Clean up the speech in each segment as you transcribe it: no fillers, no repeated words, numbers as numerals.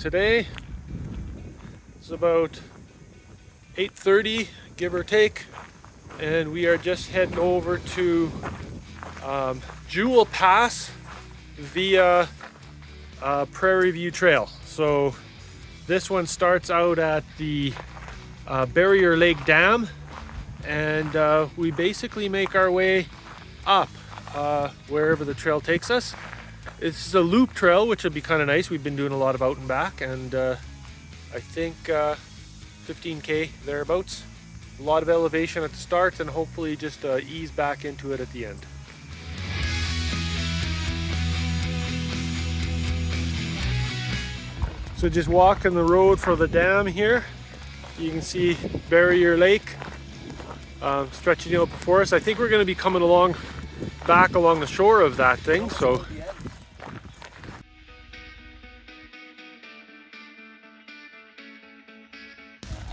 today it's about 8:30, give or take, and we are just heading over to Jewell Pass via Prairie View Trail. So this one starts out at the Barrier Lake Dam, and we basically make our way up wherever the trail takes us. It's a loop trail, which would be kind of nice. We've been doing a lot of out and back, and I think 15k thereabouts. A lot of elevation at the start, and hopefully just ease back into it at the end. So just walking the road for the dam here, you can see Barrier Lake stretching out before us. I think we're going to be coming back along the shore of that thing. So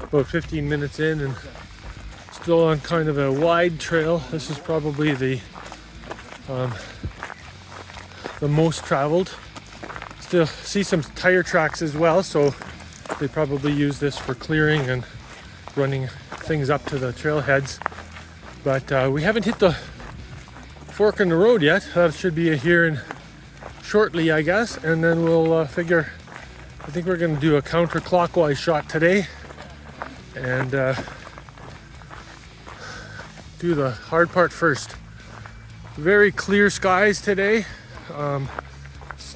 about 15 minutes in and still on kind of a wide trail. This is probably the most traveled. Still see some tire tracks as well, so they probably use this for clearing and running things up to the trailheads. But we haven't hit the fork in the road yet. That should be here in shortly, I guess, and then we'll figure. I think we're going to do a counterclockwise shot today and do the hard part first. Very clear skies today.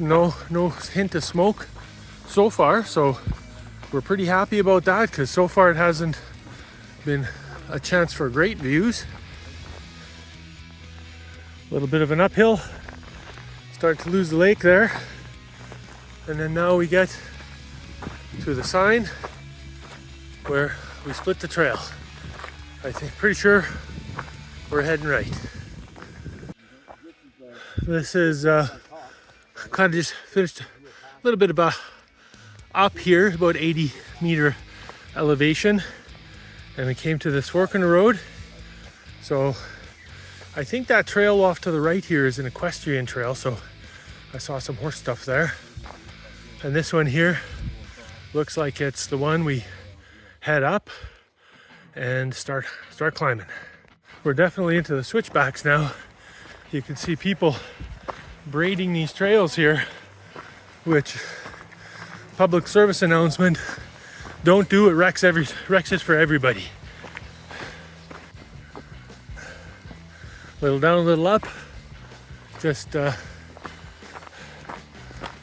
No hint of smoke so far, so we're pretty happy about that, because so far it hasn't been a chance for great views. A little bit of an uphill, start to lose the lake there, and then now we get to the sign where we split the trail. I think, pretty sure we're heading right. This is kind of just finished a little bit about up here, about 80 meter elevation, and we came to this fork in the road. So I think that trail off to the right here is an equestrian trail, so I saw some horse stuff there. And this one here looks like it's the one we head up and start climbing. We're definitely into the switchbacks now. You can see people braiding these trails here, which, public service announcement, don't do it, wrecks it for everybody. Little down, a little up. Just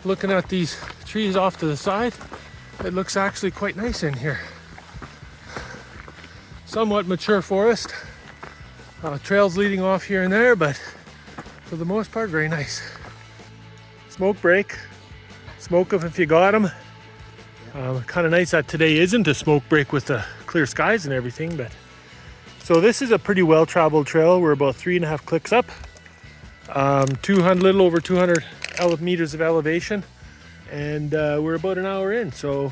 looking at these trees off to the side, it looks actually quite nice in here. Somewhat mature forest, trails leading off here and there, but for the most part, very nice. Smoke break, smoke if you got them. Kind of nice that today isn't a smoke break with the clear skies and everything. But so this is a pretty well traveled trail. We're about 3.5 clicks up, little over 200 meters of elevation, and we're about an hour in, so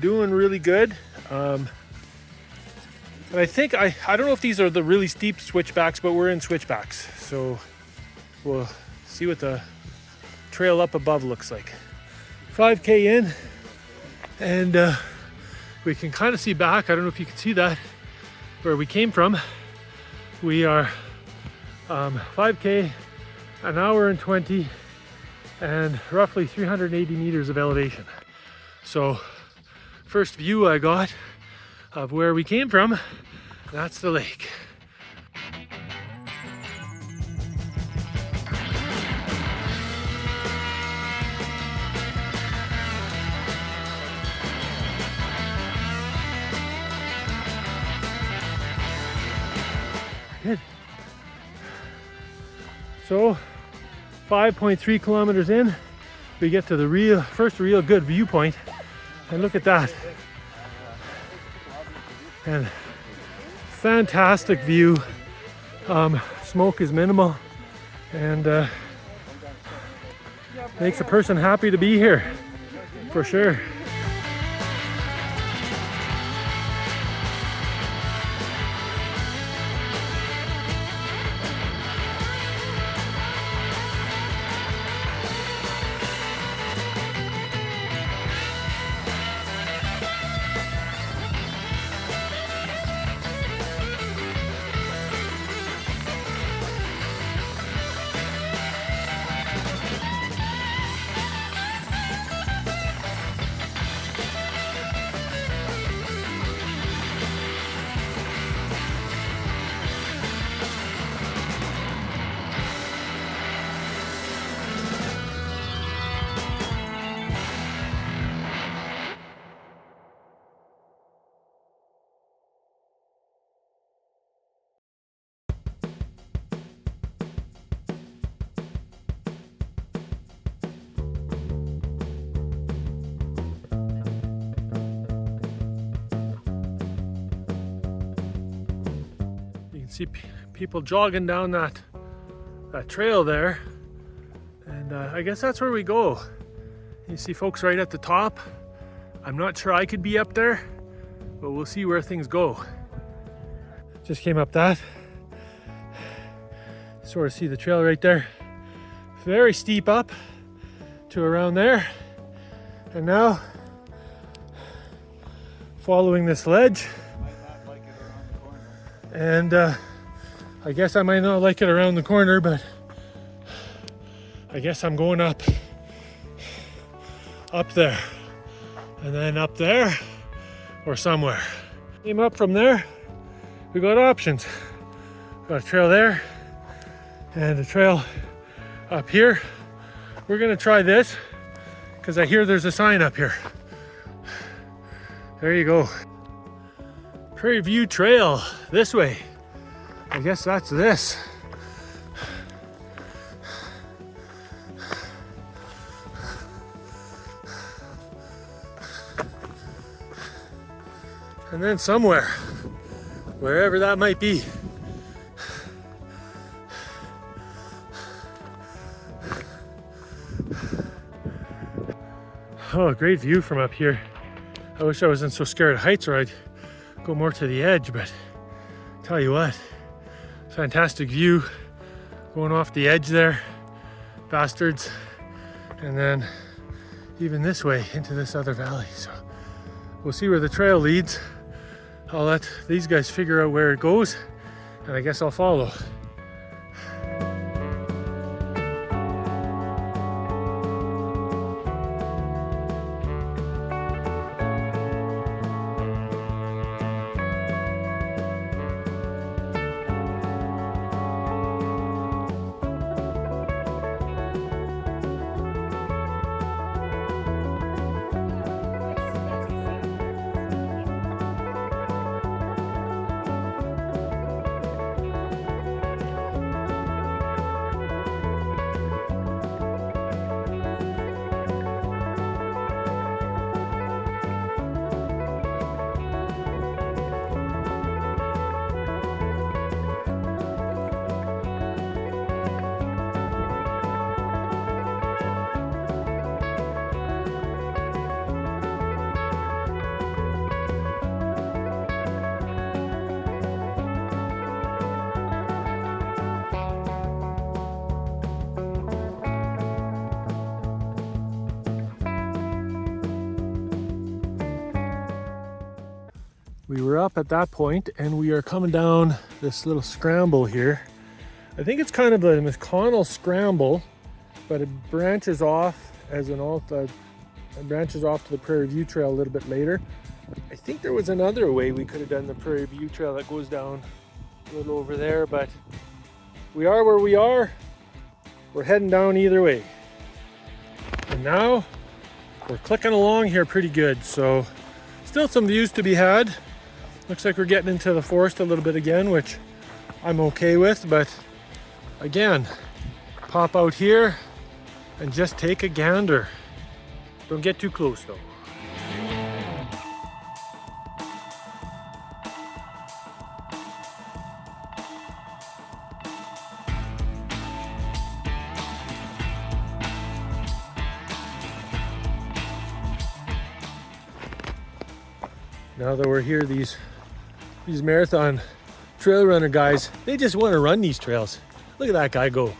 doing really good. And I think, I don't know if these are the really steep switchbacks, but we're in switchbacks. So we'll see what the trail up above looks like. 5k in, and we can kind of see back. I don't know if you can see that, where we came from. We are 5k, an hour and 20, and roughly 380 meters of elevation. So first view I got of where we came from, that's the lake. Good. So 5.3 kilometers in, we get to the first real good viewpoint, and look at that. And fantastic view. Smoke is minimal, and makes a person happy to be here, for sure. see people jogging down that trail there. And I guess that's where we go. You see folks right at the top. I'm not sure I could be up there, but we'll see where things go. Just came up that. Sort of see the trail right there. Very steep up to around there. And now, following this ledge. And I guess I might not like it around the corner, but I guess I'm going up there, and then up there, or somewhere. Came up from there, we got options. Got a trail there, and a trail up here. We're gonna try this, because I hear there's a sign up here. There you go. Prairie View Trail, this way. I guess that's this. And then somewhere, wherever that might be. Oh, great view from up here. I wish I wasn't so scared of heights, or I'd go more to the edge, but tell you what, fantastic view going off the edge there, bastards, and then even this way into this other valley. So we'll see where the trail leads. I'll let these guys figure out where it goes, and I guess I'll follow. We were up at that point, and we are coming down this little scramble here. I think it's kind of a McConnell scramble, but it branches off as it branches off to the Prairie View Trail a little bit later. I think there was another way we could have done the Prairie View Trail that goes down a little over there, but we are where we are. We're heading down either way. And now we're clicking along here pretty good, so still some views to be had. Looks like we're getting into the forest a little bit again, which I'm okay with, but again, pop out here and just take a gander. Don't get too close though. Now that we're here, these marathon trail runner guys, they just want to run these trails. Look at that guy go.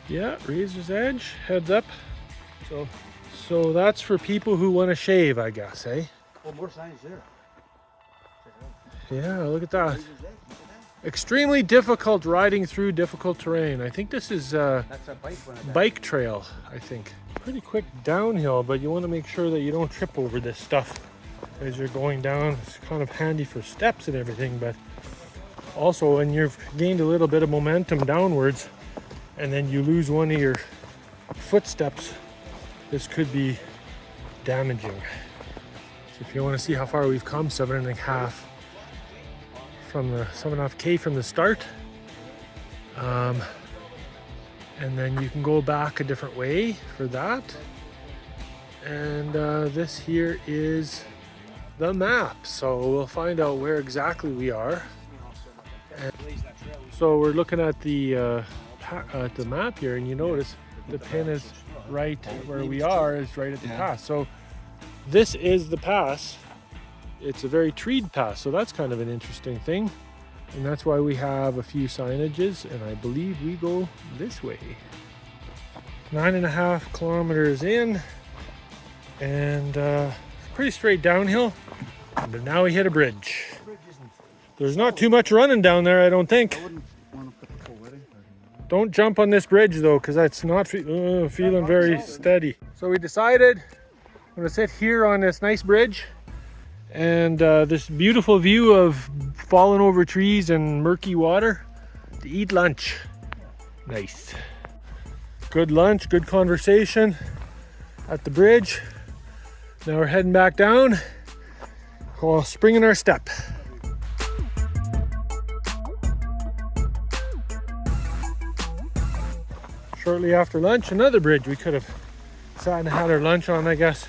Yeah, razor's edge, heads up. So that's for people who want to shave, I guess, eh? Oh, more signs there. Yeah, look at that. Extremely difficult riding through difficult terrain. I think this is That's a bike one. bike trail, I think. Pretty quick downhill, but you want to make sure that you don't trip over this stuff as you're going down. It's kind of handy for steps and everything, but also when you've gained a little bit of momentum downwards and then you lose one of your footsteps, this could be damaging. So if you want to see how far we've come, 7.5 from the 7.5K from the start. And then you can go back a different way for that. And this here is the map. So we'll find out where exactly we are. And so we're looking at the map here, and you notice the pin is right where we are, is right at the pass. So this is the pass. It's a very treed pass, so that's kind of an interesting thing. And that's why we have a few signages, and I believe we go this way. 9.5 kilometers in, and pretty straight downhill. But now we hit a bridge. There's not too much running down there, I don't think. Don't jump on this bridge though, because that's not feeling very steady. So we decided I'm going to sit here on this nice bridge, and this beautiful view of fallen over trees and murky water to eat lunch. Nice. Good lunch, good conversation at the bridge. Now we're heading back down. Call spring in our step. Shortly after lunch, another bridge we could have sat and had our lunch on, I guess.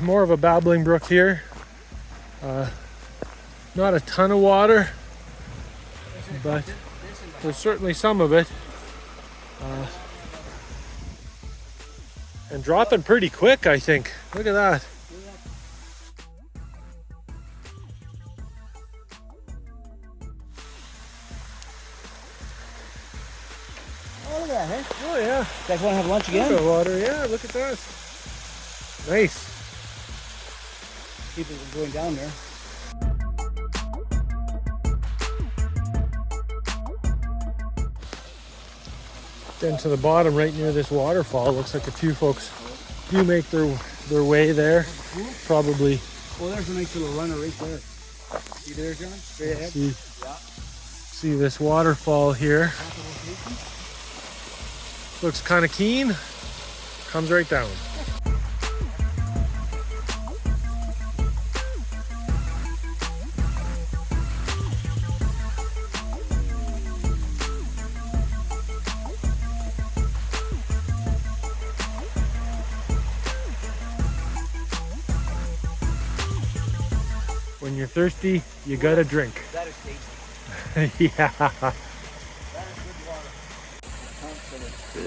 More of a babbling brook here. Not a ton of water, but there's certainly some of it. And dropping pretty quick, I think. Look at that. Oh, look at that, hey? Oh yeah. You guys want to have lunch again? Look at water, yeah, look at that. Nice. People are going down there. Then to the bottom, right near this waterfall, looks like a few folks do make their way there. Probably. Oh, there's a nice little runner right there. See there, John? Straight ahead. See this waterfall here. Looks kind of keen. Comes right down. When you're thirsty, you gotta drink. That is tasty. Yeah. That is good water.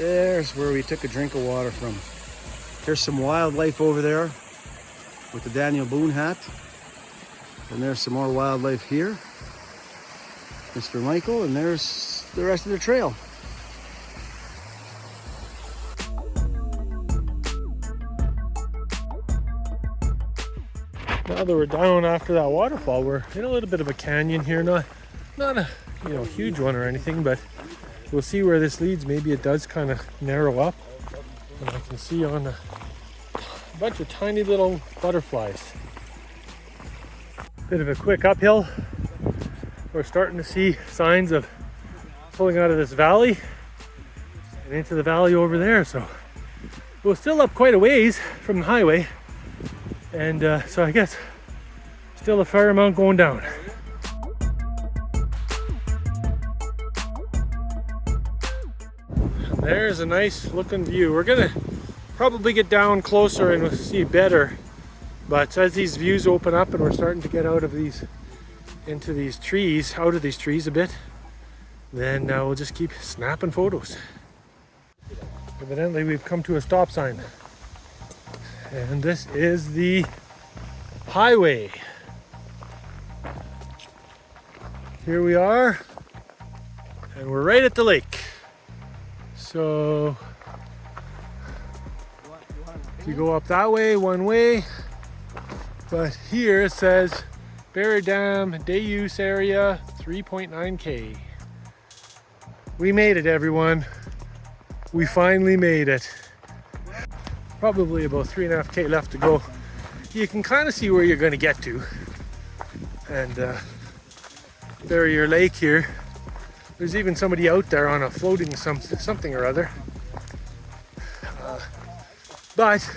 There's where we took a drink of water from. There's some wildlife over there with the Daniel Boone hat. And there's some more wildlife here. Mr. Michael, and there's the rest of the trail. Now that we're down after that waterfall, we're in a little bit of a canyon here. Not a huge one or anything, but we'll see where this leads. Maybe it does kind of narrow up, and I can see on a bunch of tiny little butterflies. Bit of a quick uphill. We're starting to see signs of pulling out of this valley and into the valley over there. So we're still up quite a ways from the highway. And so I guess still a fair amount going down. There's a nice looking view. We're gonna probably get down closer and we'll see better. But as these views open up and we're starting to get out of these, into these trees, out of these trees a bit, then we'll just keep snapping photos. Evidently we've come to a stop sign. And this is the highway. Here we are, and we're right at the lake. So you go up that way, one way, but here it says Barry Dam day use area 3.9K. We made it, everyone. We finally made it. Probably about 3.5K left to go. You can kind of see where you're going to get to. And Barrier Lake here. There's even somebody out there on a floating something or other. But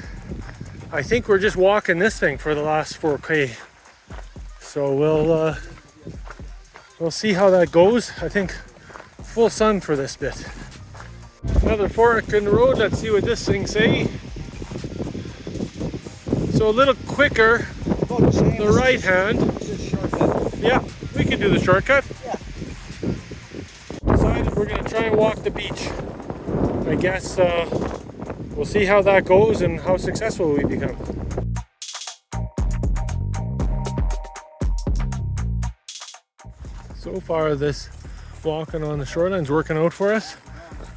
I think we're just walking this thing for the last 4K. So we'll see how that goes. I think full sun for this bit. Another fork in the road. Let's see what this thing say. So a little quicker, the right hand. Yeah, we can do the shortcut. Yeah. Decided we're gonna try and walk the beach. I guess we'll see how that goes and how successful we become. So far this walking on the shoreline's working out for us.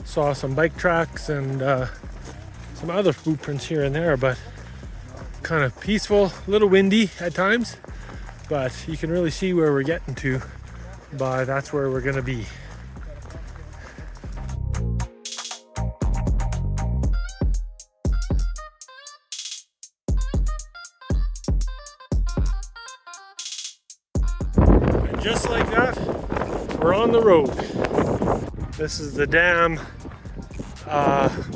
Saw some bike tracks and some other footprints here and there, but kind of peaceful, a little windy at times, but you can really see where we're getting to by that's where we're going to be. And just like that, we're on the road. This is the dam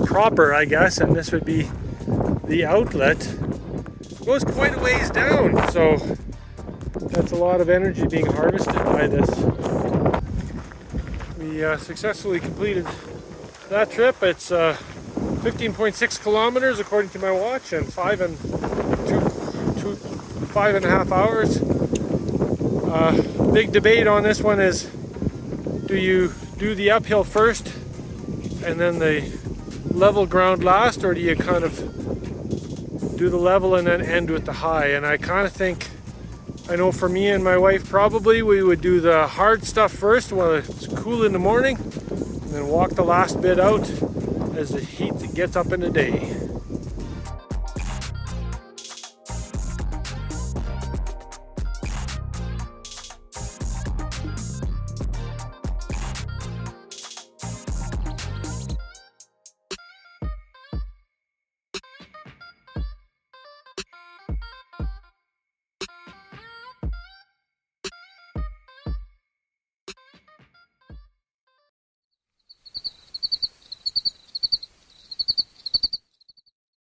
proper, I guess, and this would be the outlet. It goes quite a ways down, so that's a lot of energy being harvested by this. We successfully completed that trip. It's 15.6 kilometers according to my watch, and 5.5 hours. Big debate on this one is, do you do the uphill first and then the level ground last, or do you kind of do the level and then end with the high? And I kind of think, I know for me and my wife probably, we would do the hard stuff first while it's cool in the morning, and then walk the last bit out as the heat gets up in the day.